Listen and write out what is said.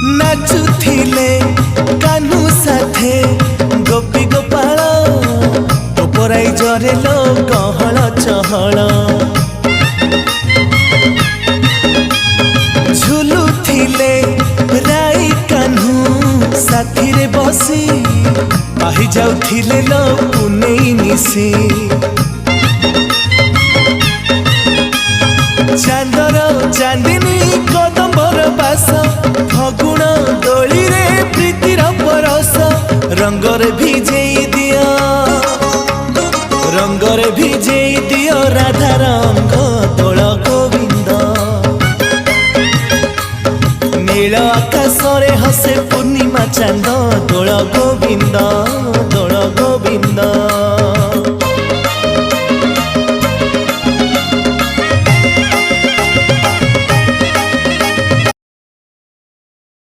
नाचुथिले कान्हू साथे गोपी गोपाल टोपराई जरे लो गहल चहल झुलुथिले राई कान्हू साथी रे बसी पाही जाउथिले लो पुनेई मिसी चांदर चांदिनी कदम्बर बास फगुण दोली रे प्रीतिर परस रंगरे भिजेई दियो रंगरे भिजेई दियो राधा रंग दोल गोविंद नील आकाशरे हसे पूर्णिमा चांद दोल गोविंद दोल गोविंद।